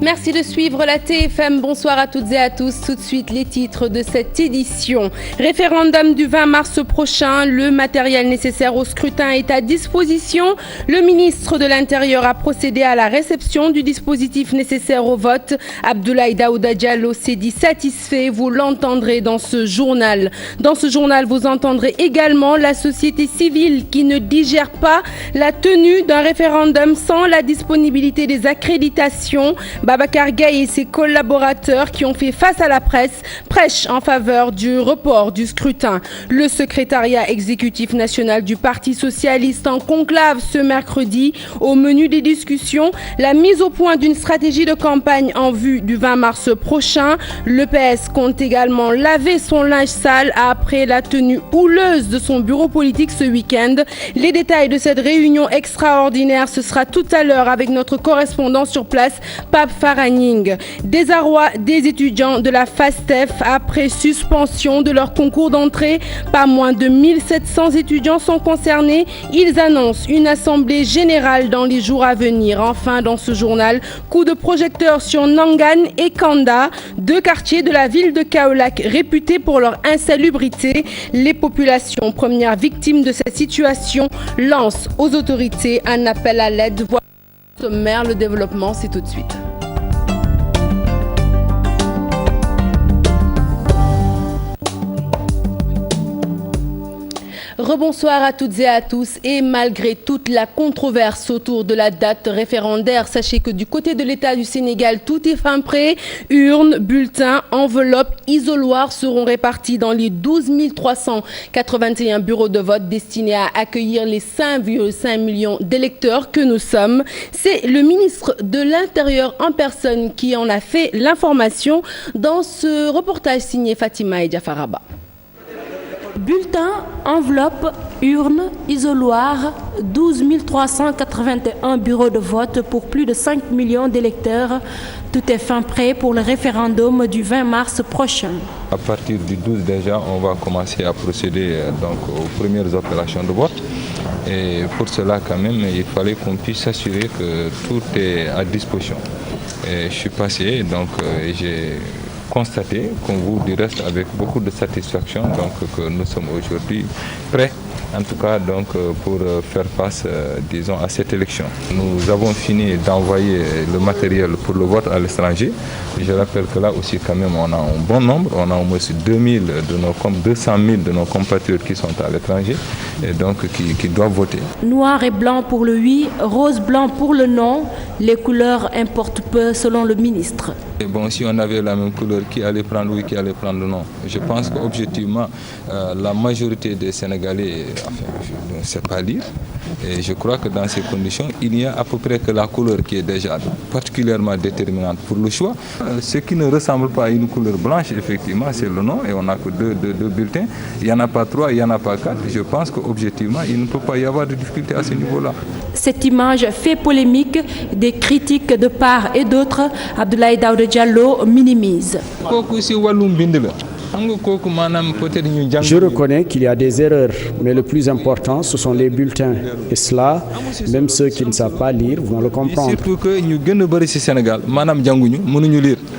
Merci de suivre la TFM. Bonsoir à toutes et à tous. Tout de suite, les titres de cette édition. Référendum du 20 mars prochain. Le matériel nécessaire au scrutin est à disposition. Le ministre de l'Intérieur a procédé à la réception du dispositif nécessaire au vote. Abdoulaye Daouda Diallo s'est dit satisfait. Vous l'entendrez dans ce journal. Dans ce journal, vous entendrez également la société civile qui ne digère pas la tenue d'un référendum sans la disponibilité des accréditations. Babacar Gaye et ses collaborateurs qui ont fait face à la presse prêchent en faveur du report du scrutin. Le secrétariat exécutif national du Parti socialiste en conclave ce mercredi. Au menu des discussions, la mise au point d'une stratégie de campagne en vue du 20 mars prochain. Le PS compte également laver son linge sale après la tenue houleuse de son bureau politique ce week-end. Les détails de cette réunion extraordinaire, ce sera tout à l'heure avec notre correspondant sur place, Pape Faraning. Désarroi des étudiants de la FASTEF après suspension de leur concours d'entrée. Pas moins de 1700 étudiants sont concernés. Ils annoncent une assemblée générale dans les jours à venir. Enfin, dans ce journal, coup de projecteur sur Nangan et Kanda, deux quartiers de la ville de Kaolack réputés pour leur insalubrité. Les populations, premières victimes de cette situation, lancent aux autorités un appel à l'aide. Voilà le sommaire, le développement, c'est tout de suite. Rebonsoir à toutes et à tous. Et malgré toute la controverse autour de la date référendaire, sachez que du côté de l'État du Sénégal, tout est fin prêt. Urnes, bulletins, enveloppes, isoloirs seront répartis dans les 12 381 bureaux de vote destinés à accueillir les 5,5 millions d'électeurs que nous sommes. C'est le ministre de l'Intérieur en personne qui en a fait l'information dans ce reportage signé Fatima et Jafaraba. Bulletins, enveloppes, urnes, isoloirs, 12 381 bureaux de vote pour plus de 5 millions d'électeurs. Tout est fin prêt pour le référendum du 20 mars prochain. À partir du 12 déjà, on va commencer à procéder donc, aux premières opérations de vote. Et pour cela, quand même, il fallait qu'on puisse s'assurer que tout est à disposition. Et je suis passé, donc j'ai constater, comme vous du reste, avec beaucoup de satisfaction, donc que nous sommes aujourd'hui prêts, en tout cas donc pour faire face, disons, à cette élection. Nous avons fini d'envoyer le matériel pour le vote à l'étranger. Je rappelle que là aussi quand même on a un bon nombre, on a au moins 200 000 de nos compatriotes qui sont à l'étranger et donc qui doivent voter. Noir et blanc pour le oui, rose-blanc pour le non. Les couleurs importent peu selon le ministre. Et bon, si on avait la même couleur, qui allait prendre oui, qui allait prendre non? Je pense qu'objectivement, la majorité des Sénégalais ne sait pas lire. Et je crois que dans ces conditions, il n'y a à peu près que la couleur qui est déjà particulièrement déterminante pour le choix. Ce qui ne ressemble pas à une couleur blanche, effectivement, c'est le non. Et on n'a que deux bulletins. Il n'y en a pas 3, il n'y en a pas 4. Je pense qu'objectivement, il ne peut pas y avoir de difficulté à ce niveau-là. Cette image fait polémique. Des critiques de part et d'autre. Abdoulaye Daouda Diallo minimise. Je reconnais qu'il y a des erreurs, mais le plus important, ce sont les bulletins. Et cela, même ceux qui ne savent pas lire vont le comprendre.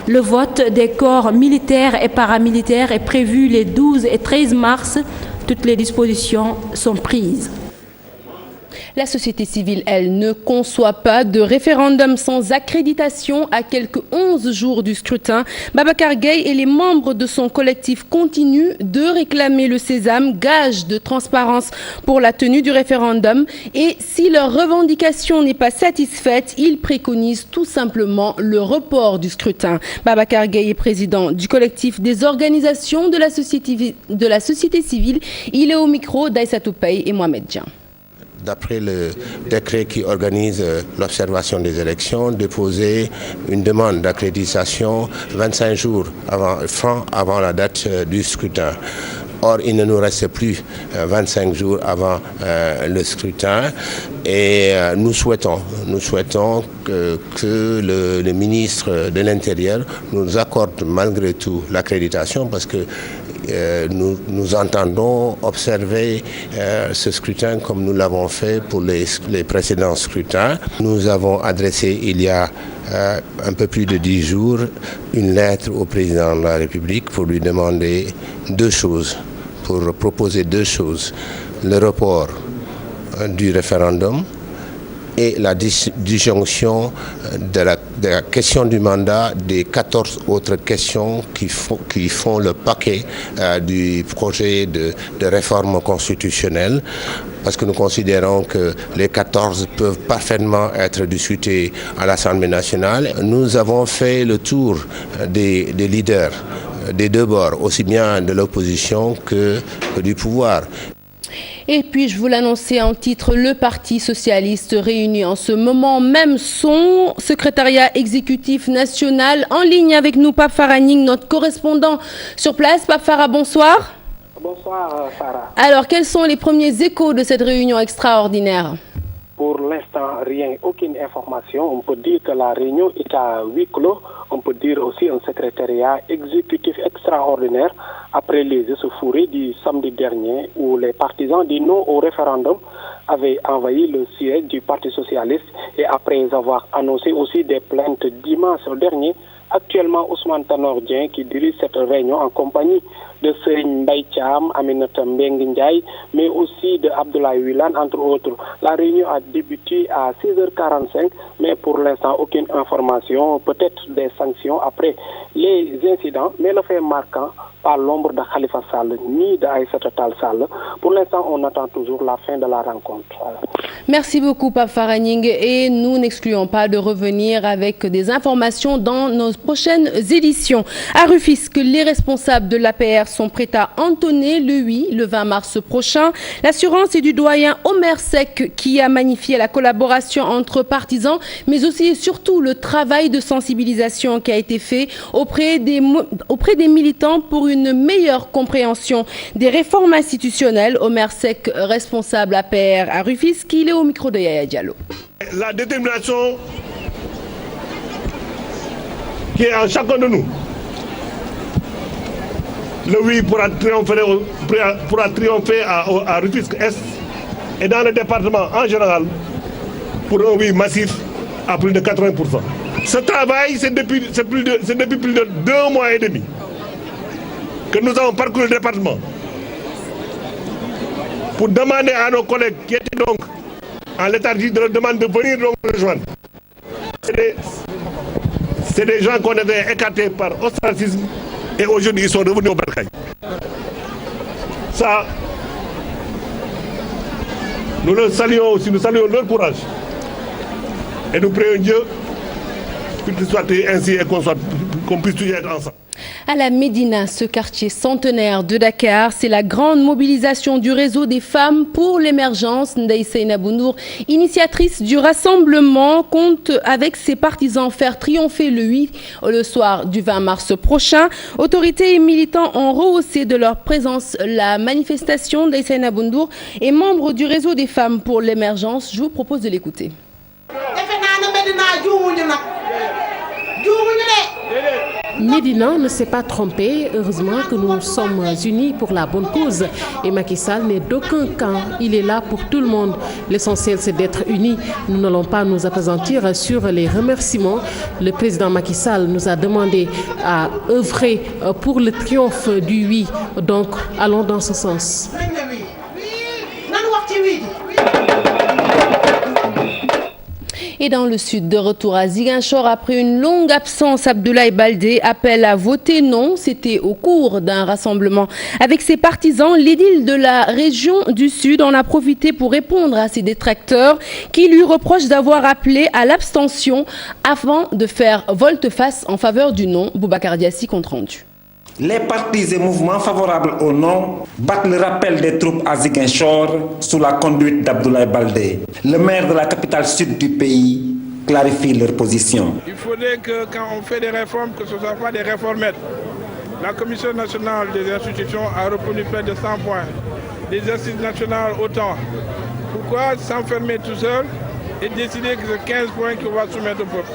Le vote des corps militaires et paramilitaires est prévu les 12 et 13 mars. Toutes les dispositions sont prises. La société civile, elle, ne conçoit pas de référendum sans accréditation à quelques 11 jours du scrutin. Babacar Gaye et les membres de son collectif continuent de réclamer le sésame, gage de transparence pour la tenue du référendum. Et si leur revendication n'est pas satisfaite, ils préconisent tout simplement le report du scrutin. Babacar Gaye est président du collectif des organisations de la société civile. Il est au micro d'Aïssatou Paye et Mohamed Dian. D'après le décret qui organise l'observation des élections, déposer une demande d'accréditation 25 jours avant la date du scrutin. Or, il ne nous reste plus 25 jours avant le scrutin et nous souhaitons que le ministre de l'Intérieur nous accorde malgré tout l'accréditation parce que nous entendons observer ce scrutin comme nous l'avons fait pour les précédents scrutins. Nous avons adressé il y a un peu plus de 10 jours une lettre au président de la République pour lui demander deux choses, pour proposer deux choses. Le report du référendum et la disjonction de la question du mandat des 14 autres questions qui font le paquet du projet de réforme constitutionnelle, parce que nous considérons que les 14 peuvent parfaitement être discutés à l'Assemblée nationale. Nous avons fait le tour des leaders des deux bords, aussi bien de l'opposition que du pouvoir. Et puis, je vous l'annonçais en titre, le Parti socialiste réunit en ce moment même son secrétariat exécutif national. En ligne avec nous, Pape Farah Gning, notre correspondant sur place. Pape Farah, bonsoir. Bonsoir, Sarah. Alors, quels sont les premiers échos de cette réunion extraordinaire ? Pour l'instant, rien, aucune information. On peut dire que la réunion est à huis clos. On peut dire aussi un secrétariat exécutif extraordinaire après les échauffourées du samedi dernier où les partisans du non au référendum avaient envahi le siège du Parti socialiste et après avoir annoncé aussi des plaintes dimanche dernier. Actuellement, Ousmane Tanor Dieng qui dirige cette réunion en compagnie de Serigne Mbaye Thiam, Aminata Mbengue Ndiaye, mais aussi de Abdoulaye Wilane, entre autres. La réunion a débuté à 6h45, mais pour l'instant, aucune information, peut-être des sanctions après les incidents, mais le fait marquant, pas l'ombre de Khalifa Sall ni d'Aïssata Tall Sall. Pour l'instant, on attend toujours la fin de la rencontre. Voilà. Merci beaucoup, Pape Farah Gning, et nous n'excluons pas de revenir avec des informations dans nos prochaines éditions. À Rufisque, les responsables de l'APR sont prêts à entonner le 20 mars prochain. L'assurance est du doyen Omer Seck qui a magnifié la collaboration entre partisans, mais aussi et surtout le travail de sensibilisation qui a été fait auprès des militants pour une meilleure compréhension des réformes institutionnelles. Omer Seck, responsable APR à Rufisque, il est au micro de Yaya Diallo. La détermination qui est en chacun de nous. Le oui pourra triompher à Rufisque Est et dans le département en général pour un oui massif à plus de 80%. Ce travail, c'est depuis plus de 2 mois et demi que nous avons parcouru le département pour demander à nos collègues qui étaient donc en léthargie de leur demander de venir donc rejoindre. C'est des gens qu'on avait écartés par ostracisme et aujourd'hui ils sont revenus au bercail. Ça, nous le saluons aussi, nous saluons leur courage. Et nous prions Dieu qu'il soit ainsi et qu'on puisse toujours être ensemble. À la Médina, ce quartier centenaire de Dakar, c'est la grande mobilisation du réseau des femmes pour l'émergence. Ndeye Seynabou Nour, initiatrice du rassemblement, compte avec ses partisans faire triompher le soir du 20 mars prochain. Autorités et militants ont rehaussé de leur présence la manifestation. Ndeye Seynabou Nour est membre du réseau des femmes pour l'émergence. Je vous propose de l'écouter. Médina ne s'est pas trompé. Heureusement que nous sommes unis pour la bonne cause. Et Macky Sall n'est d'aucun camp. Il est là pour tout le monde. L'essentiel, c'est d'être unis. Nous n'allons pas nous appesantir sur les remerciements. Le président Macky Sall nous a demandé à œuvrer pour le triomphe du oui. Donc, allons dans ce sens. Et dans le sud, de retour à Ziguinchor, après une longue absence, Abdoulaye Baldé appelle à voter non. C'était au cours d'un rassemblement avec ses partisans. L'édile de la région du Sud en a profité pour répondre à ses détracteurs qui lui reprochent d'avoir appelé à l'abstention avant de faire volte-face en faveur du non. Boubacar Diassi, compte rendu. Les partis et mouvements favorables au non battent le rappel des troupes à Ziguinchor sous la conduite d'Abdoulaye Baldé. Le maire de la capitale sud du pays clarifie leur position. Il faudrait que quand on fait des réformes, que ce ne soit pas des réformettes. La Commission nationale des institutions a reconnu près de 100 points. Les assises nationales autant. Pourquoi s'enfermer tout seul et décider que c'est 15 points qu'on va soumettre au peuple?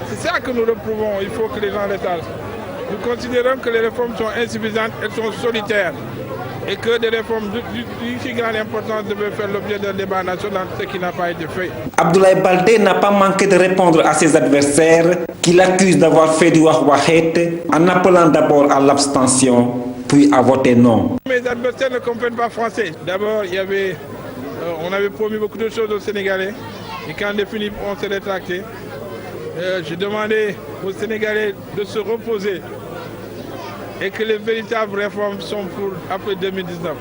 C'est ça que nous reprouvons. Il faut que les gens l'étalent. Nous considérons que les réformes sont insuffisantes, elles sont solitaires. Et que des réformes d'une grande importance devaient faire l'objet d'un débat national, ce qui n'a pas été fait. Abdoulaye Baldé n'a pas manqué de répondre à ses adversaires qui l'accusent d'avoir fait du wah-wahet en appelant d'abord à l'abstention, puis à voter non. Mes adversaires ne comprennent pas français. D'abord, on avait promis beaucoup de choses aux Sénégalais et quand défini, on s'est rétracté. J'ai demandé aux Sénégalais de se reposer et que les véritables réformes sont pour après 2019.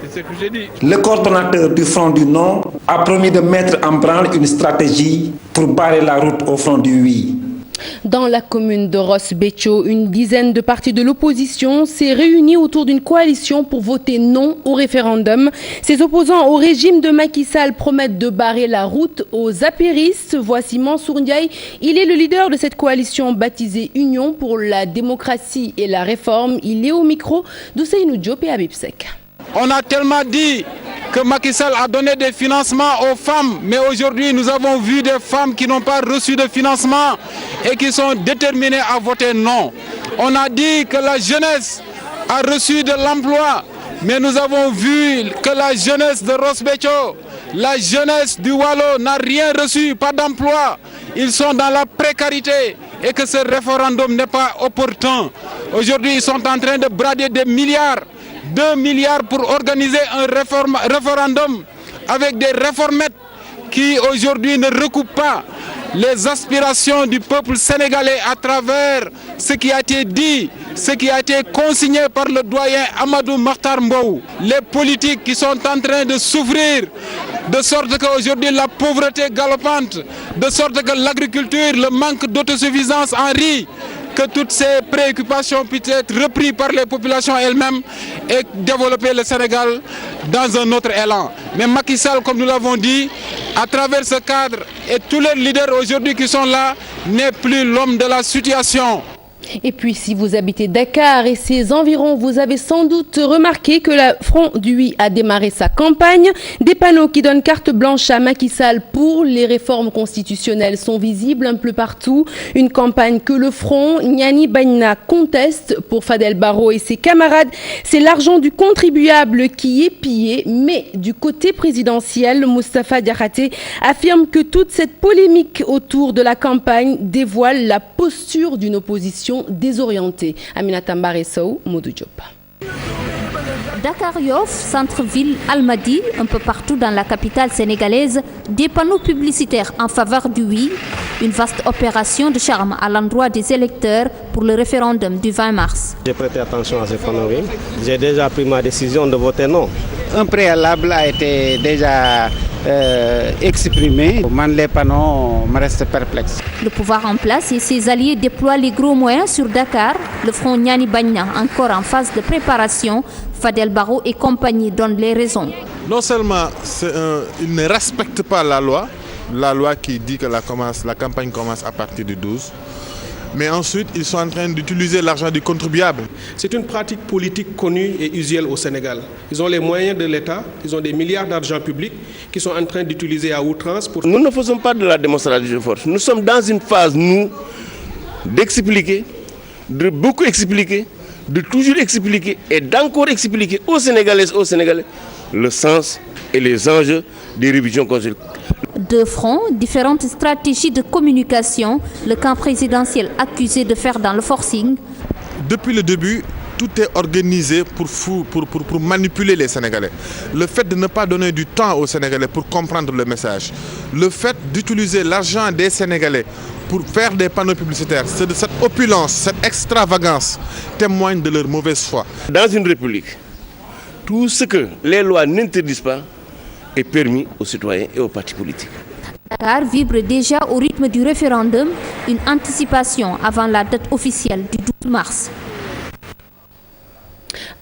C'est ce que j'ai dit. Le coordonnateur du Front du Non a promis de mettre en branle une stratégie pour barrer la route au Front du Oui. Dans la commune de Ross Béthio, une dizaine de partis de l'opposition s'est réunie autour d'une coalition pour voter non au référendum. Ces opposants au régime de Macky Sall promettent de barrer la route aux apéristes. Voici Mansour Ndiaye. Il est le leader de cette coalition baptisée Union pour la démocratie et la réforme. Il est au micro d'Ousseynou Diop et Habib Seck. On a tellement dit que Macky Sall a donné des financements aux femmes, mais aujourd'hui nous avons vu des femmes qui n'ont pas reçu de financement et qui sont déterminées à voter non. On a dit que la jeunesse a reçu de l'emploi, mais nous avons vu que la jeunesse de Ross Béthio, la jeunesse du Wallo n'a rien reçu, pas d'emploi. Ils sont dans la précarité et que ce référendum n'est pas opportun. Aujourd'hui, ils sont en train de brader des milliards. 2 milliards pour organiser un référendum avec des réformettes qui aujourd'hui ne recoupent pas les aspirations du peuple sénégalais à travers ce qui a été dit, ce qui a été consigné par le doyen Amadou Makhtar Mbow. Les politiques qui sont en train de souffrir, de sorte qu'aujourd'hui la pauvreté galopante, de sorte que l'agriculture, le manque d'autosuffisance en riz, que toutes ces préoccupations puissent être reprises par les populations elles-mêmes et développer le Sénégal dans un autre élan. Mais Macky Sall, comme nous l'avons dit, à travers ce cadre et tous les leaders aujourd'hui qui sont là, n'est plus l'homme de la situation. Et puis, si vous habitez Dakar et ses environs, vous avez sans doute remarqué que le Front du Oui a démarré sa campagne. Des panneaux qui donnent carte blanche à Macky Sall pour les réformes constitutionnelles sont visibles un peu partout. Une campagne que le Front Nyani Bagna conteste. Pour Fadel Barro et ses camarades, c'est l'argent du contribuable qui est pillé. Mais du côté présidentiel, Moustapha Diakhaté affirme que toute cette polémique autour de la campagne dévoile la posture d'une opposition désorientée. Aminata Mbaresso, Modou Diop. Dakar Yoff, centre-ville, Almadi, un peu partout dans la capitale sénégalaise, des panneaux publicitaires en faveur du oui, une vaste opération de charme à l'endroit des électeurs pour le référendum du 20 mars. J'ai prêté attention à ces panneaux. J'ai déjà pris ma décision de voter non. Un préalable a été déjà exprimé. Les panneaux me restent perplexes. Le pouvoir en place et ses alliés déploient les gros moyens sur Dakar. Le front Nyani Bagna, encore en phase de préparation, Fadel Barro et compagnie donnent les raisons. Non seulement ils ne respectent pas la loi qui dit que la campagne commence à partir du 12, mais ensuite ils sont en train d'utiliser l'argent du contribuable. C'est une pratique politique connue et usuelle au Sénégal. Ils ont les moyens de l'État, ils ont des milliards d'argent public qu'ils sont en train d'utiliser à outrance pour... Nous ne faisons pas de la démonstration de force. Nous sommes dans une phase, nous, d'expliquer, de beaucoup expliquer, de toujours expliquer et d'encore expliquer aux Sénégalaises, aux Sénégalais, le sens et les enjeux des révisions constitutionnelles. Deux fronts, différentes stratégies de communication, le camp présidentiel accusé de faire dans le forcing. Depuis le début, tout est organisé pour manipuler les Sénégalais. Le fait de ne pas donner du temps aux Sénégalais pour comprendre le message, le fait d'utiliser l'argent des Sénégalais pour faire des panneaux publicitaires, cette opulence, cette extravagance témoigne de leur mauvaise foi. Dans une république, tout ce que les lois n'interdisent pas est permis aux citoyens et aux partis politiques. Dakar vibre déjà au rythme du référendum, une anticipation avant la date officielle du 12 mars.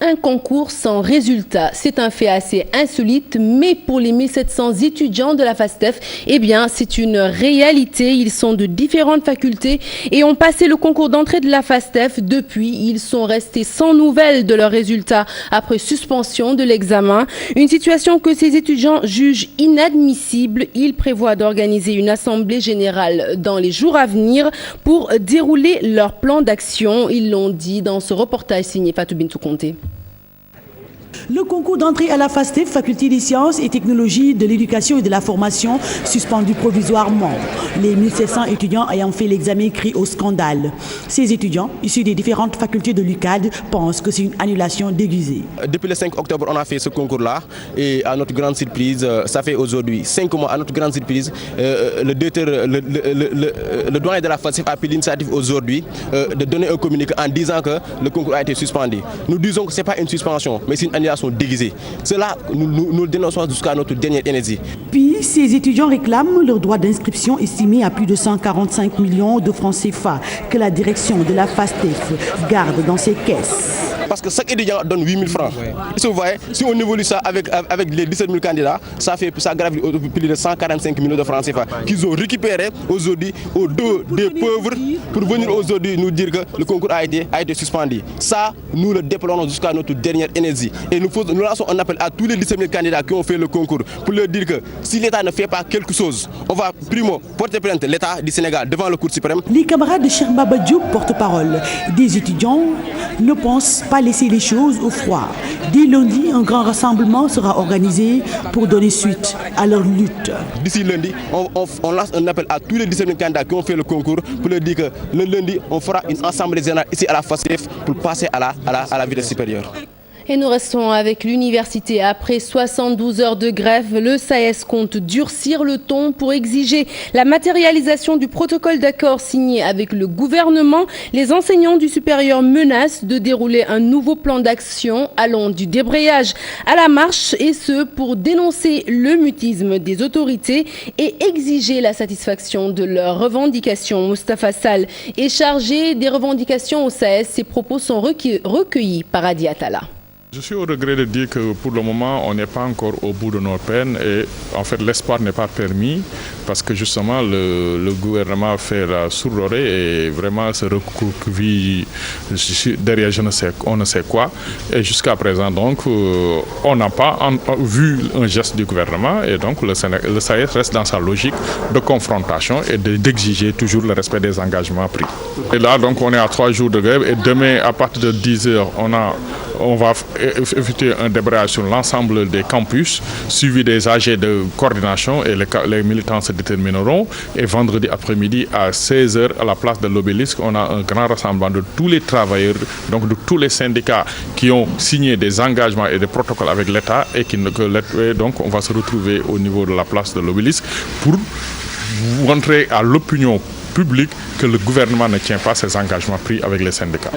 Un concours sans résultat. C'est un fait assez insolite, mais pour les 1700 étudiants de la FASTEF, eh bien, c'est une réalité. Ils sont de différentes facultés et ont passé le concours d'entrée de la FASTEF. Depuis, ils sont restés sans nouvelles de leurs résultats après suspension de l'examen. Une situation que ces étudiants jugent inadmissible. Ils prévoient d'organiser une assemblée générale dans les jours à venir pour dérouler leur plan d'action. Ils l'ont dit dans ce reportage signé Fatou Bintou Conté. Le concours d'entrée à la FASTEF, Faculté des sciences et technologies de l'éducation et de la formation, suspendu provisoirement. Les 1700 étudiants ayant fait l'examen crient au scandale. Ces étudiants, issus des différentes facultés de l'UCAD, pensent que c'est une annulation déguisée. Depuis le 5 octobre, on a fait ce concours-là et à notre grande surprise, ça fait aujourd'hui 5 mois, à notre grande surprise, le doyen de la FASTEF a pris l'initiative aujourd'hui de donner un communiqué en disant que le concours a été suspendu. Nous disons que ce n'est pas une suspension, mais c'est une annulation déguisée. Cela, nous le dénonçons jusqu'à notre dernière énergie. Puis, ces étudiants réclament leur droit d'inscription estimé à plus de 145 millions de francs CFA que la direction de la FASTEF garde dans ses caisses. Parce que chaque étudiant donne 8 000 francs. Et si vous voyez, si on évolue ça avec les 17 000 candidats, ça gravit plus de 145 millions de francs CFA qu'ils ont récupéré aujourd'hui au dos des pauvres pour venir aujourd'hui nous dire que le concours a été suspendu. Ça, nous le déplorons jusqu'à notre dernière énergie. Et nous lançons un appel à tous les 17 000 candidats qui ont fait le concours pour leur dire que si l'État ne fait pas quelque chose, on va primo porter plainte l'État du Sénégal devant le Cour suprême. Les camarades de Cheikh Baba Diop, porte-parole des étudiants, ne pensent pas laisser les choses au froid. Dès lundi, un grand rassemblement sera organisé pour donner suite à leur lutte. D'ici lundi, on lance un appel à tous les 17 000 candidats qui ont fait le concours pour leur dire que le lundi, on fera une assemblée générale ici à la FASTEF pour passer à la vitesse supérieure. Et nous restons avec l'université. Après 72 heures de grève, le SAES compte durcir le ton pour exiger la matérialisation du protocole d'accord signé avec le gouvernement. Les enseignants du supérieur menacent de dérouler un nouveau plan d'action allant du débrayage à la marche, et ce pour dénoncer le mutisme des autorités et exiger la satisfaction de leurs revendications. Moustapha Sall est chargé des revendications au SAES. Ses propos sont recueillis par Adi Atala. Je suis au regret de dire que pour le moment, on n'est pas encore au bout de nos peines et en fait l'espoir n'est pas permis parce que justement le gouvernement fait la sourde oreille et vraiment se recroqueville derrière on ne sait quoi. Et jusqu'à présent, donc, on n'a pas vu un geste du gouvernement et donc le SAES reste dans sa logique de confrontation et d'exiger toujours le respect des engagements pris. Et là, donc, on est à 3 jours de grève et demain, à partir de 10h, on va effectuer un débrayage sur l'ensemble des campus, suivi des AG de coordination et les militants se détermineront. Et vendredi après-midi à 16h à la place de l'Obélisque, on a un grand rassemblement de tous les travailleurs, donc de tous les syndicats qui ont signé des engagements et des protocoles avec l'État et donc on va se retrouver au niveau de la place de l'Obélisque pour montrer à l'opinion publique que le gouvernement ne tient pas ses engagements pris avec les syndicats.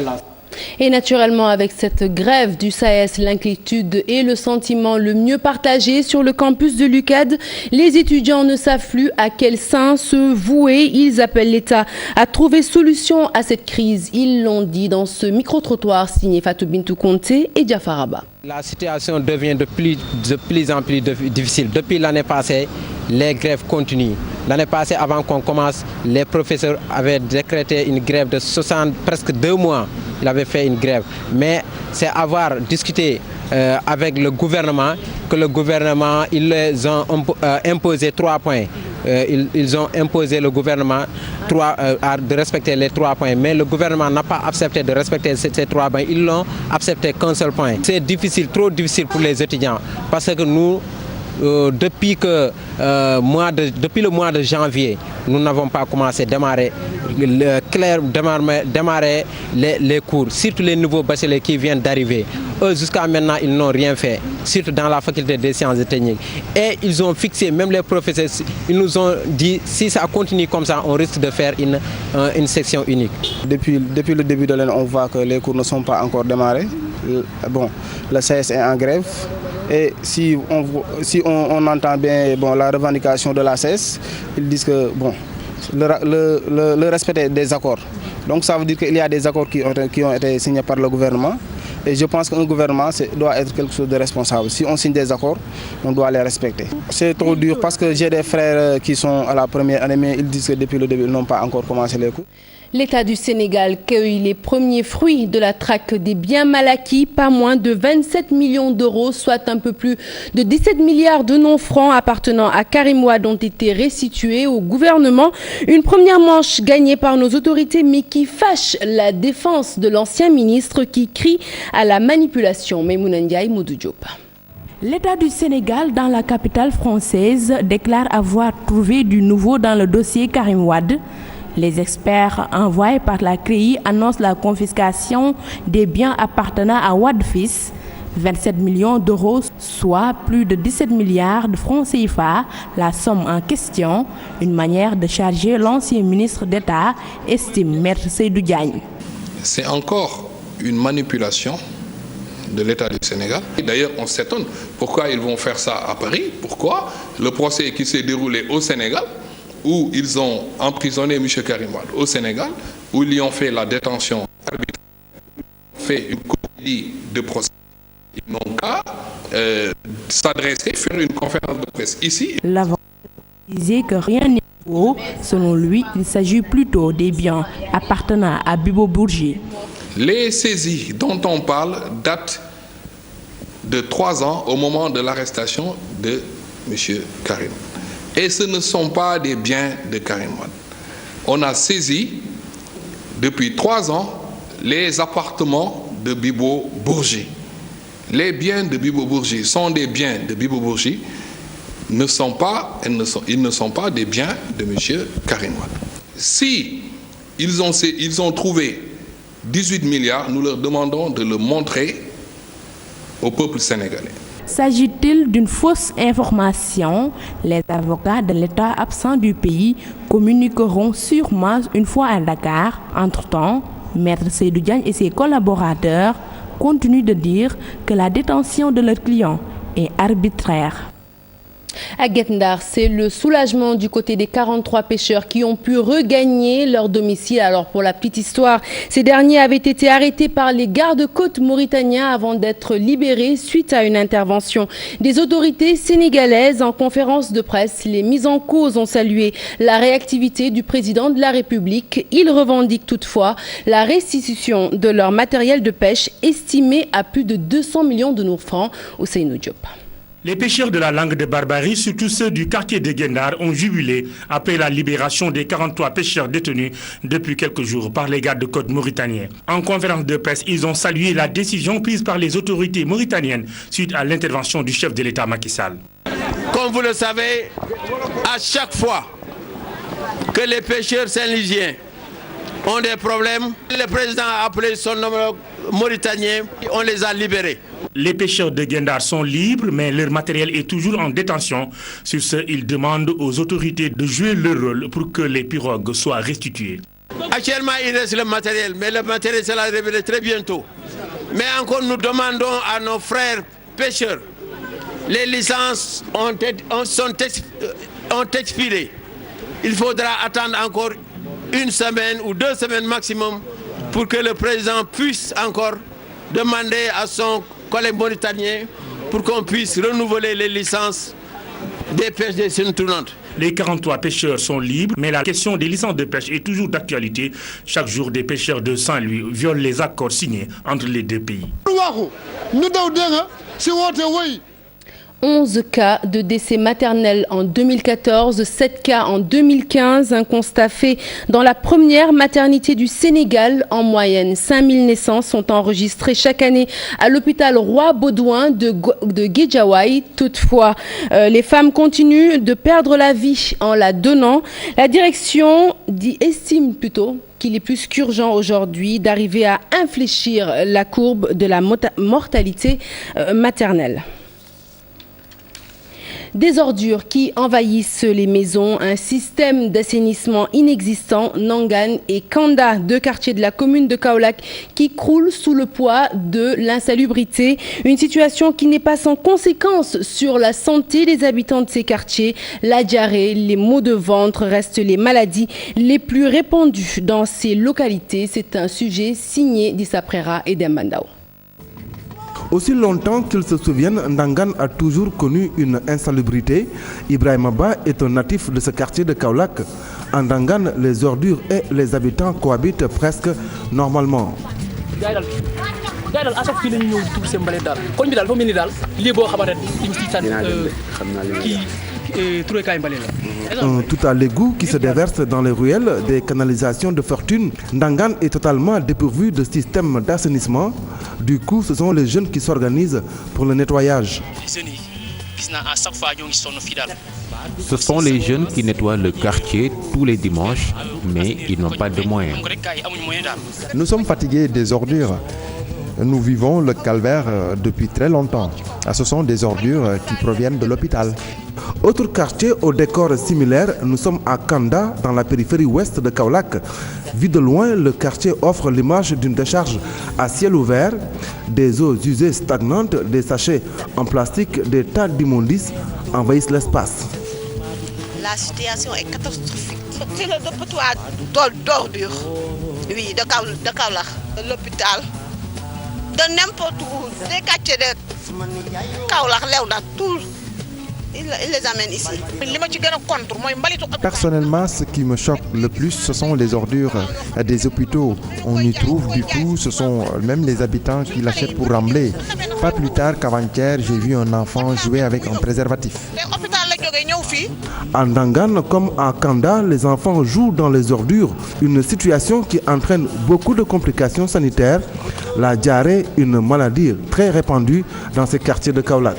Et naturellement, avec cette grève du SAES, l'inquiétude et le sentiment le mieux partagé sur le campus de l'UCAD, les étudiants ne savent plus à quel sein se vouer. Ils appellent l'État à trouver solution à cette crise. Ils l'ont dit dans ce micro-trottoir signé Fatou Bintou Conté et Diafaraba. La situation devient de plus en plus difficile. Depuis l'année passée, les grèves continuent. L'année passée, avant qu'on commence, les professeurs avaient décrété une grève de presque 2 mois. Ils avaient fait une grève. Mais c'est avoir discuté avec le gouvernement que le gouvernement, ils les ont imposé 3 points. Ils ont imposé le gouvernement de respecter les 3 points. Mais le gouvernement n'a pas accepté de respecter ces 3 points. Ils n'ont accepté qu'un seul point. C'est difficile, trop difficile pour les étudiants. Parce que nous, depuis le mois de janvier, nous n'avons pas commencé à démarrer les cours, surtout les nouveaux bacheliers qui viennent d'arriver. Eux, jusqu'à maintenant, ils n'ont rien fait, surtout dans la faculté des sciences et techniques. Et ils ont fixé, même les professeurs, ils nous ont dit, si ça continue comme ça, on risque de faire une section unique. Depuis le début de l'année, on voit que les cours ne sont pas encore démarrés. Bon, le SAES est en grève. Et si on entend bien la revendication de la SAES, ils disent que le respect des accords. Donc ça veut dire qu'il y a des accords qui ont été signés par le gouvernement. Et je pense qu'un gouvernement doit être quelque chose de responsable. Si on signe des accords, on doit les respecter. C'est trop dur parce que j'ai des frères qui sont à la première année, mais ils disent que depuis le début, ils n'ont pas encore commencé les cours. L'État du Sénégal cueille les premiers fruits de la traque des biens mal acquis, pas moins de 27 millions d'euros, soit un peu plus de 17 milliards de non-francs appartenant à Karim Wade ont été restitués au gouvernement. Une première manche gagnée par nos autorités, mais qui fâche la défense de l'ancien ministre qui crie à la manipulation. Maïmouna Ndiaye, Modou Diop. L'État du Sénégal, dans la capitale française, déclare avoir trouvé du nouveau dans le dossier Karim Wade. Les experts envoyés par la CREI annoncent la confiscation des biens appartenant à Wade Fils, 27 millions d'euros, soit plus de 17 milliards de francs CFA, la somme en question, une manière de charger l'ancien ministre d'État, estime Maître Seydou Diagne. C'est encore une manipulation de l'État du Sénégal. D'ailleurs, on s'étonne pourquoi ils vont faire ça à Paris, pourquoi le procès qui s'est déroulé au Sénégal, où ils ont emprisonné M. Karim Wade au Sénégal, où ils lui ont fait la détention arbitraire, fait une comédie de procès. Ils n'ont qu'à s'adresser, faire une conférence de presse ici. L'avocat disait que rien n'est faux. Selon lui, il s'agit plutôt des biens appartenant à Bibo Bourgi. Les saisies dont on parle datent de 3 ans au moment de l'arrestation de M. Karim. Et ce ne sont pas des biens de Karim Wade. On a saisi depuis 3 ans les appartements de Bibo Bourgi. Les biens de Bibo Bourgi sont des biens de Bibo Bourgi, ils ne sont pas des biens de M. Karim Wade. Si ils ont trouvé 18 milliards, nous leur demandons de le montrer au peuple sénégalais. S'agit-il d'une fausse information? Les avocats de l'État absent du pays communiqueront sûrement une fois à Dakar. Entre-temps, Maître Seydou Diagne et ses collaborateurs continuent de dire que la détention de leurs clients est arbitraire. À Guet-Ndar, c'est le soulagement du côté des 43 pêcheurs qui ont pu regagner leur domicile. Alors pour la petite histoire, ces derniers avaient été arrêtés par les gardes-côtes mauritaniens avant d'être libérés suite à une intervention des autorités sénégalaises. En conférence de presse, les mises en cause ont salué la réactivité du président de la République. Ils revendiquent toutefois la restitution de leur matériel de pêche estimé à plus de 200 millions de francs. Ousseynou Diop. Les pêcheurs de la langue de Barbarie, surtout ceux du quartier de Guet-Ndar, ont jubilé après la libération des 43 pêcheurs détenus depuis quelques jours par les gardes-côtes mauritaniens. En conférence de presse, ils ont salué la décision prise par les autorités mauritaniennes suite à l'intervention du chef de l'État Macky Sall. Comme vous le savez, à chaque fois que les pêcheurs saint-louisiens ont des problèmes, le président a appelé son homologue mauritanien, on les a libérés. Les pêcheurs de Guet-Ndar sont libres, mais leur matériel est toujours en détention. Sur ce, ils demandent aux autorités de jouer leur rôle pour que les pirogues soient restituées. Actuellement, il reste le matériel, mais le matériel sera révélé très bientôt. Mais encore, nous demandons à nos frères pêcheurs, les licences ont expiré. Il faudra attendre encore 1 semaine ou 2 semaines maximum pour que le président puisse encore demander à son collègue mauritanien pour qu'on puisse renouveler les licences des pêches des scènes tournantes. Les 43 pêcheurs sont libres, mais la question des licences de pêche est toujours d'actualité. Chaque jour, des pêcheurs de Saint-Louis violent les accords signés entre les deux pays. 11 cas de décès maternels en 2014, 7 cas en 2015, un constat fait dans la première maternité du Sénégal. En moyenne, 5000 naissances sont enregistrées chaque année à l'hôpital Roi-Baudouin de Guédiawaye. Toutefois, les femmes continuent de perdre la vie en la donnant. La direction estime plutôt qu'il est plus qu'urgent aujourd'hui d'arriver à infléchir la courbe de la mortalité maternelle. Des ordures qui envahissent les maisons, un système d'assainissement inexistant, Nangan et Kanda, 2 quartiers de la commune de Kaolack, qui croulent sous le poids de l'insalubrité. Une situation qui n'est pas sans conséquences sur la santé des habitants de ces quartiers. La diarrhée, les maux de ventre restent les maladies les plus répandues dans ces localités. C'est un sujet signé d'Issa Prera et d'Embandao. Aussi longtemps qu'ils se souviennent, Ndangan a toujours connu une insalubrité. Ibrahima Ba est un natif de ce quartier de Kaolack. En Ndangan, les ordures et les habitants cohabitent presque normalement. Un tout à l'égout qui se déverse dans les ruelles des canalisations de fortune. Ndangan est totalement dépourvu de système d'assainissement. Du coup, ce sont les jeunes qui s'organisent pour le nettoyage. Ce sont les jeunes qui nettoient le quartier tous les dimanches, mais ils n'ont pas de moyens. Nous sommes fatigués des ordures. Nous vivons le calvaire depuis très longtemps. Ce sont des ordures qui proviennent de l'hôpital. Autre quartier au décor similaire, nous sommes à Kanda, dans la périphérie ouest de Kaolack. Vu de loin, le quartier offre l'image d'une décharge à ciel ouvert. Des eaux usées stagnantes, des sachets en plastique, des tas d'immondices envahissent l'espace. La situation est catastrophique. C'est le dépotoir d'ordures. Oui, de Kaolack, de l'hôpital, de n'importe où, des quartiers de Kaolack, Léona, tout. Ils les amènent ici. Personnellement, ce qui me choque le plus, ce sont les ordures des hôpitaux. On y trouve du tout, ce sont même les habitants qui l'achètent pour rembler. Pas plus tard qu'avant-hier, j'ai vu un enfant jouer avec un préservatif. En Ndangan comme à Kanda, les enfants jouent dans les ordures, une situation qui entraîne beaucoup de complications sanitaires. La diarrhée, une maladie très répandue dans ces quartiers de Kaolack.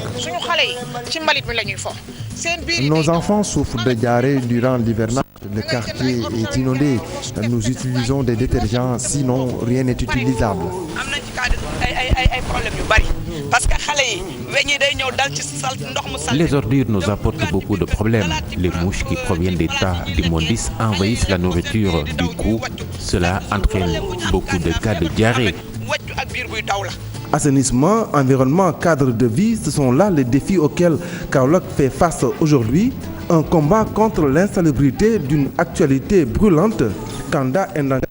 Nos enfants souffrent de diarrhée durant l'hivernage. Le quartier est inondé. Nous utilisons des détergents, sinon rien n'est utilisable. Les ordures nous apportent beaucoup de problèmes. Les mouches qui proviennent des tas d'immondices envahissent la nourriture. Du coup, cela entraîne beaucoup de cas de diarrhée. Assainissement, environnement, cadre de vie, ce sont là les défis auxquels Kaolack fait face aujourd'hui. Un combat contre l'insalubrité d'une actualité brûlante. Kanda et Ndangan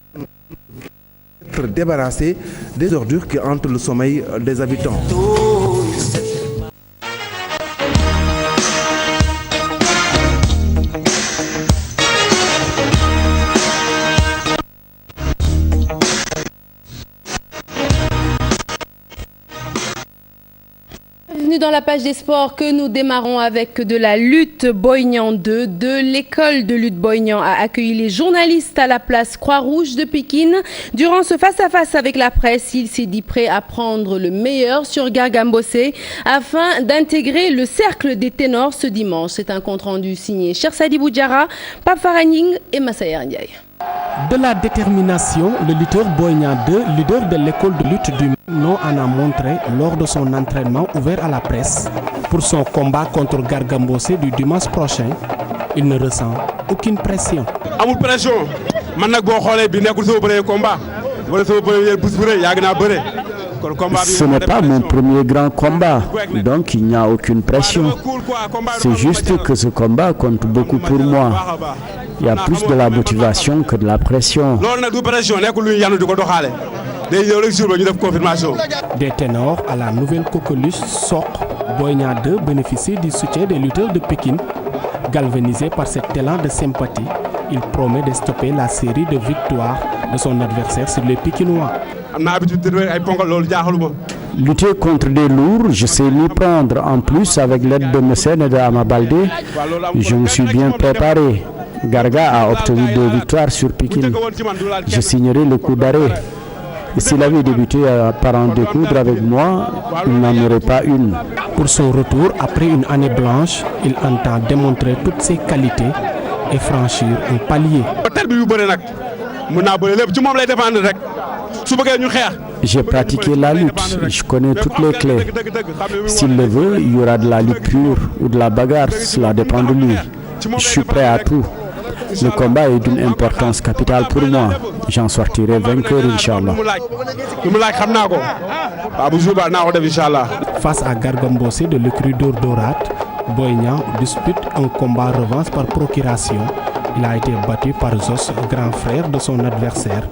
être débarrassés des ordures qui hantent le sommeil des habitants. Bienvenue dans la page des sports que nous démarrons avec de la lutte. Boignan 2 de l'école de lutte Boignan a accueilli les journalistes à la place Croix-Rouge de Pékin. Durant ce face-à-face avec la presse, il s'est dit prêt à prendre le meilleur sur Garga Mbossé afin d'intégrer le cercle des ténors ce dimanche. C'est un compte-rendu signé Cheikh Sadibou Diarra, Pape Faraning et Massayer Ndiaye. De la détermination, le lutteur Boignan 2, leader de l'école de lutte du nom, en a montré lors de son entraînement ouvert à la presse. Pour son combat contre Garga Mbossé du dimanche prochain, il ne ressent aucune pression. Amul pression. Man nak bo xolé bi nekul sama premier combat. Wala sama premier bés bu reuy yag na beuré. Ce n'est pas mon premier grand combat, donc il n'y a aucune pression. C'est juste que ce combat compte beaucoup pour moi. Il y a plus de la motivation que de la pression. Des ténors à la nouvelle coqueluche Sok, Boignan 2 bénéficie du soutien des lutteurs de Pékin. Galvanisé par cet élan de sympathie, il promet de stopper la série de victoires de son adversaire sur les Pékinois. Lutter contre des lourds, je sais m'y prendre. En plus, avec l'aide de Messène et de Ama Baldé, je me suis bien préparé. Garga a obtenu 2 victoires sur Pékin. Je signerai le coup d'arrêt. S'il avait débuté par en découdre avec moi, il n'en aurait pas une. Pour son retour, après une année blanche, il entend démontrer toutes ses qualités et franchir un palier. J'ai pratiqué la lutte, je connais toutes les clés. S'il le veut, il y aura de la lutte pure ou de la bagarre, cela dépend de lui. Je suis prêt à tout. Le combat est d'une importance capitale pour moi. J'en sortirai vainqueur, Inch'Allah. Face à Garga Mbossé de l'écurie d'Ordorat, Boignan dispute un combat revanche par procuration. Il a été battu par Zos, grand frère de son adversaire.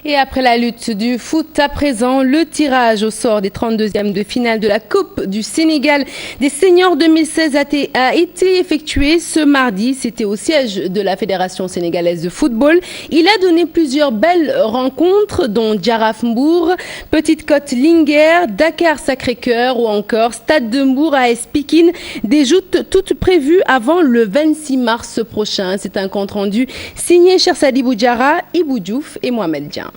Et après la lutte du foot, à présent, le tirage au sort des 32e de finale de la Coupe du Sénégal des seniors 2016 a été effectué ce mardi. C'était au siège de la Fédération sénégalaise de football. Il a donné plusieurs belles rencontres, dont Jaraaf Mbour, Petite Côte Linguère, Dakar Sacré-Cœur ou encore Stade de Mbour AS Pikine. Des joutes toutes prévues avant le 26 mars prochain. C'est un compte rendu signé Chersadibou Diarra, Ibou Diouf et Mohamed Dian.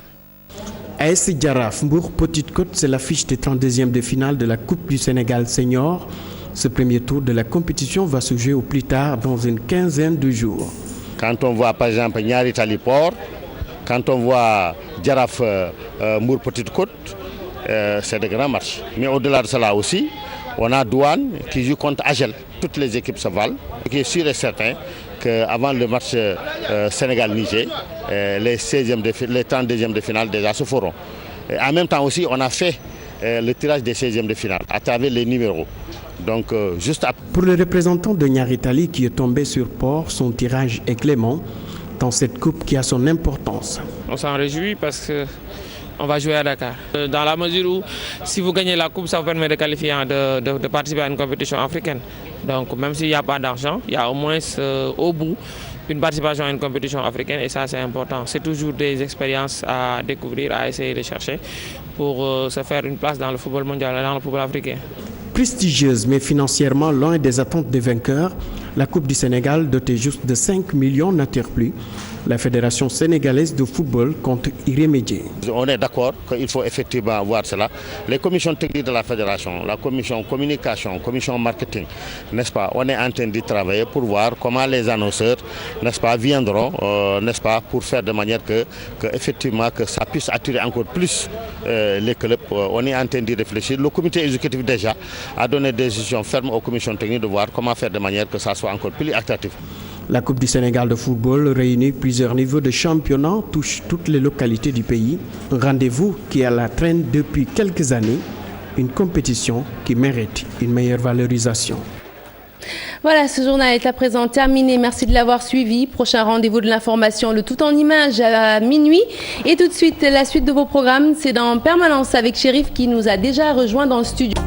AS Jaraaf Mbour Petite Côte, c'est l'affiche des 32e de finale de la Coupe du Sénégal Senior. Ce premier tour de la compétition va se jouer au plus tard dans une quinzaine de jours. Quand on voit par exemple Niary Tally Port, quand on voit Jaraaf Mbour Petite Côte, c'est de grands matchs. Mais au-delà de cela aussi, on a Douane qui joue contre Agel. Toutes les équipes se valent. Ce qui est sûr et certain qu'avant le match Sénégal-Niger, les 32e de finale déjà se feront. Et en même temps aussi, on a fait le tirage des 16e de finale à travers les numéros. Donc, Pour le représentant de Niary Tally qui est tombé sur Port, son tirage est clément dans cette coupe qui a son importance. On s'en réjouit parce que on va jouer à Dakar. Dans la mesure où, si vous gagnez la coupe, ça vous permet de qualifier, de participer à une compétition africaine. Donc, même s'il n'y a pas d'argent, il y a au moins au bout une participation à une compétition africaine et ça, c'est important. C'est toujours des expériences à découvrir, à essayer de chercher pour se faire une place dans le football mondial et dans le football africain. Prestigieuse mais financièrement loin des attentes des vainqueurs, la Coupe du Sénégal, dotée juste de 5 millions, n'attire plus. La Fédération sénégalaise de football compte y remédier. On est d'accord qu'il faut effectivement voir cela. Les commissions techniques de la Fédération, la commission communication, commission marketing, n'est-ce pas, on est en train d'y travailler pour voir comment les annonceurs, n'est-ce pas, viendront, n'est-ce pas, pour faire de manière effectivement que ça puisse attirer encore plus les clubs. On est en train d'y réfléchir. Le comité exécutif déjà a donné des décisions fermes aux commissions techniques de voir comment faire de manière que ça soit encore plus attractif. La Coupe du Sénégal de football réunit plusieurs niveaux de championnat, touche toutes les localités du pays. Un rendez-vous qui est à la traîne depuis quelques années, une compétition qui mérite une meilleure valorisation. Voilà, ce journal est à présent terminé. Merci de l'avoir suivi. Prochain rendez-vous de l'information, le tout en images à minuit. Et tout de suite, la suite de vos programmes, c'est dans Permanence avec Chérif qui nous a déjà rejoint dans le studio.